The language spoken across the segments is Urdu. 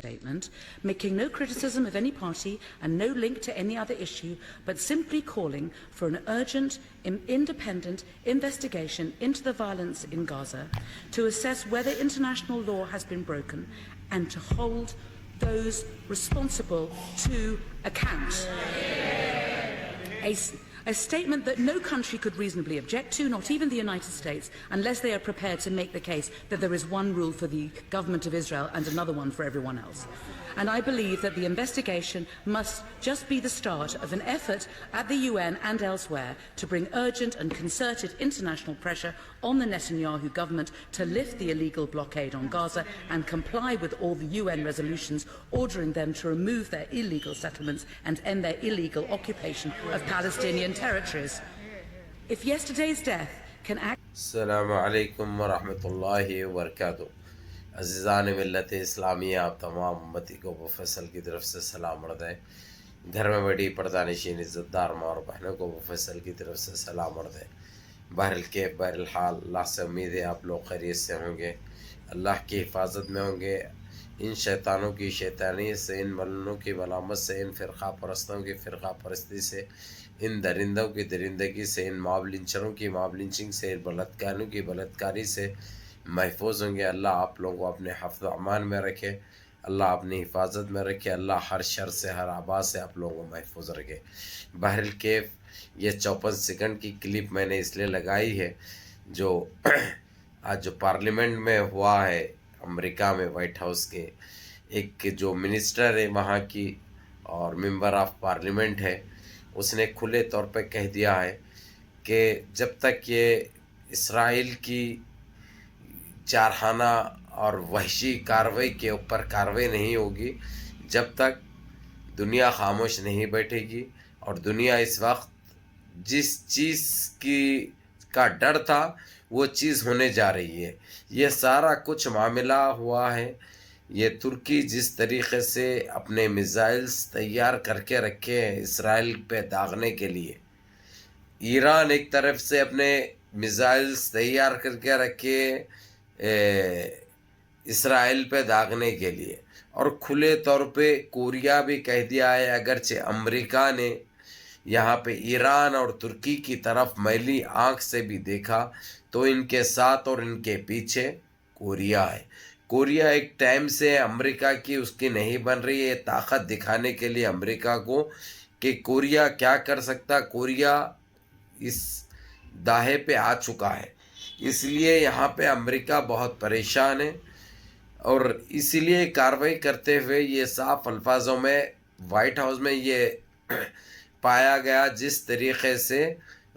statement, making no criticism of any party and no link to any other issue, but simply calling for an urgent, independent investigation into the violence in Gaza to assess whether international law has been broken and to hold those responsible to account. A statement that no country could reasonably object to, not even the United States, unless they are prepared to make the case that there is one rule for the government of Israel and another one for everyone else. And I believe that the investigation must just be the start of an effort at the UN and elsewhere to bring urgent and concerted international pressure on the Netanyahu government to lift the illegal blockade on Gaza and comply with all the UN resolutions ordering them to remove their illegal settlements and end their illegal occupation of Palestinian territories. If yesterday's death can act... Assalamu alaikum wa rahmatullahi wa barakatuh. عزیزان ملت اسلامیہ آپ تمام امتی کو مفصل کی طرف سے سلام عرض ہے. گھر میں بیٹھی پردہ نشین عزت دار ماں اور بہنوں کو مفصل کی طرف سے سلام عرض ہے. بہرکیف بہرحال اللہ سے امید ہے آپ لوگ خیریت سے ہوں گے, اللہ کی حفاظت میں ہوں گے, ان شیطانوں کی شیطانیت سے, ان ملنوں کی ملامت سے, ان فرقہ پرستوں کی فرقہ پرستی سے, ان درندوں کی درندگی سے, ان ماب لنچروں کی ماب لنچنگ سے, ان بلاتکاروں کی بلاتکاری سے محفوظ ہوں گے. اللہ آپ لوگوں کو اپنے حفظ و امان میں رکھے, اللہ اپنی حفاظت میں رکھے, اللہ ہر شر سے ہر آبا سے آپ لوگوں کو محفوظ رکھے. بہرکیف یہ 54 سیکنڈ کی کلپ میں نے اس لیے لگائی ہے جو آج جو پارلیمنٹ میں ہوا ہے امریکہ میں, وائٹ ہاؤس کے ایک جو منسٹر ہے وہاں کی اور ممبر آف پارلیمنٹ ہے, اس نے کھلے طور پہ کہہ دیا ہے کہ جب تک یہ اسرائیل کی جارحانہ اور وحشی کارروائی کے اوپر کارروائی نہیں ہوگی, جب تک دنیا خاموش نہیں بیٹھے گی. اور دنیا اس وقت جس چیز کا ڈر تھا وہ چیز ہونے جا رہی ہے. یہ سارا کچھ معاملہ ہوا ہے, یہ ترکی جس طریقے سے اپنے میزائلز تیار کر کے رکھے ہیں اسرائیل پہ داغنے کے لیے, ایران ایک طرف سے اپنے میزائلز تیار کر کے رکھے اسرائیل پہ داغنے کے لیے, اور کھلے طور پہ کوریا بھی کہہ دیا ہے, اگرچہ امریکہ نے یہاں پہ ایران اور ترکی کی طرف میلی آنکھ سے بھی دیکھا تو ان کے ساتھ اور ان کے پیچھے کوریا ہے. کوریا ایک ٹائم سے امریکہ کی اس کی نہیں بن رہی ہے, طاقت دکھانے کے لیے امریکہ کو کہ کوریا کیا کر سکتا. کوریا اس داہے پہ آ چکا ہے, اس لیے یہاں پہ امریکہ بہت پریشان ہے. اور اسی لیے کارروائی کرتے ہوئے یہ صاف الفاظوں میں وائٹ ہاؤس میں یہ پایا گیا, جس طریقے سے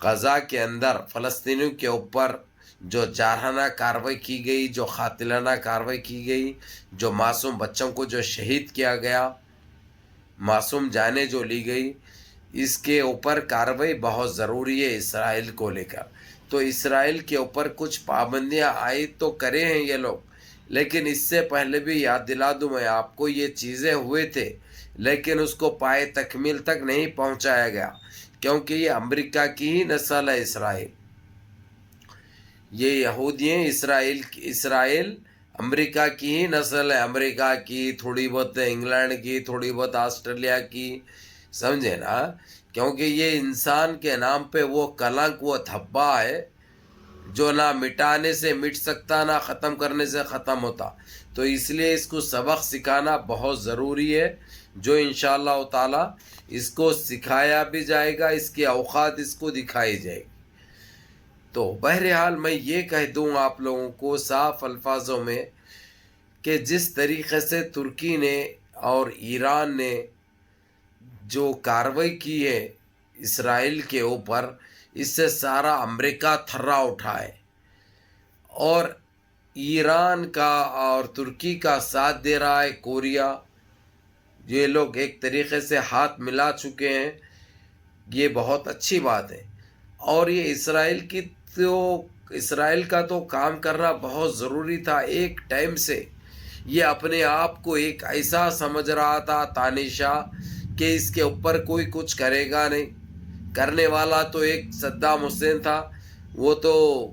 غزہ کے اندر فلسطینیوں کے اوپر جو جارحانہ کارروائی کی گئی, جو قاتلانہ کارروائی کی گئی, جو معصوم بچوں کو جو شہید کیا گیا, معصوم جانیں جو لی گئی, اس کے اوپر کارروائی بہت ضروری ہے اسرائیل کو لے کر. تو اسرائیل کے اوپر کچھ پابندیاں عائد تو کرے ہیں یہ لوگ, لیکن اس سے پہلے بھی یاد دلا دوں میں آپ کو, یہ چیزیں ہوئے تھے لیکن اس کو پائے تکمیل تک نہیں پہنچایا گیا, کیونکہ یہ امریکہ کی ہی نسل ہے اسرائیل. یہ یہودی ہیں, اسرائیل امریکہ کی ہی نسل ہے, امریکہ کی, تھوڑی بہت انگلینڈ کی, تھوڑی بہت آسٹریلیا کی, سمجھے نا. کیونکہ یہ انسان کے نام پہ وہ کلنک, وہ دھبا ہے جو نہ مٹانے سے مٹ سکتا نہ ختم کرنے سے ختم ہوتا. تو اس لیے اس کو سبق سکھانا بہت ضروری ہے, جو انشاءاللہ تعالی اس کو سکھایا بھی جائے گا, اس کی اوقات اس کو دکھائی جائے گی. تو بہرحال میں یہ کہہ دوں آپ لوگوں کو صاف الفاظوں میں کہ جس طریقے سے ترکی نے اور ایران نے جو کارروائی کی ہے اسرائیل کے اوپر, اس سے سارا امریکہ تھرا اٹھا ہے, اور ایران کا اور ترکی کا ساتھ دے رہا ہے کوریا. یہ لوگ ایک طریقے سے ہاتھ ملا چکے ہیں, یہ بہت اچھی بات ہے. اور یہ اسرائیل کا تو کام کرنا بہت ضروری تھا. ایک ٹائم سے یہ اپنے آپ کو ایک ایسا سمجھ رہا تھا تانیشاہ کہ اس کے اوپر کوئی کچھ کرے گا نہیں. کرنے والا تو ایک صدام حسین تھا, وہ تو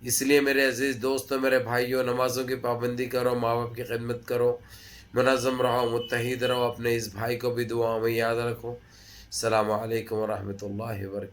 اس لیے میرے عزیز دوستوں، میرے بھائیوں، نمازوں کی پابندی کرو، ماں باپ کی خدمت کرو، منظم رہو، متحد رہو، اپنے اس بھائی کو بھی دعاؤں میں یاد رکھو۔ السلام علیکم ورحمۃ اللہ وبرکاتہ۔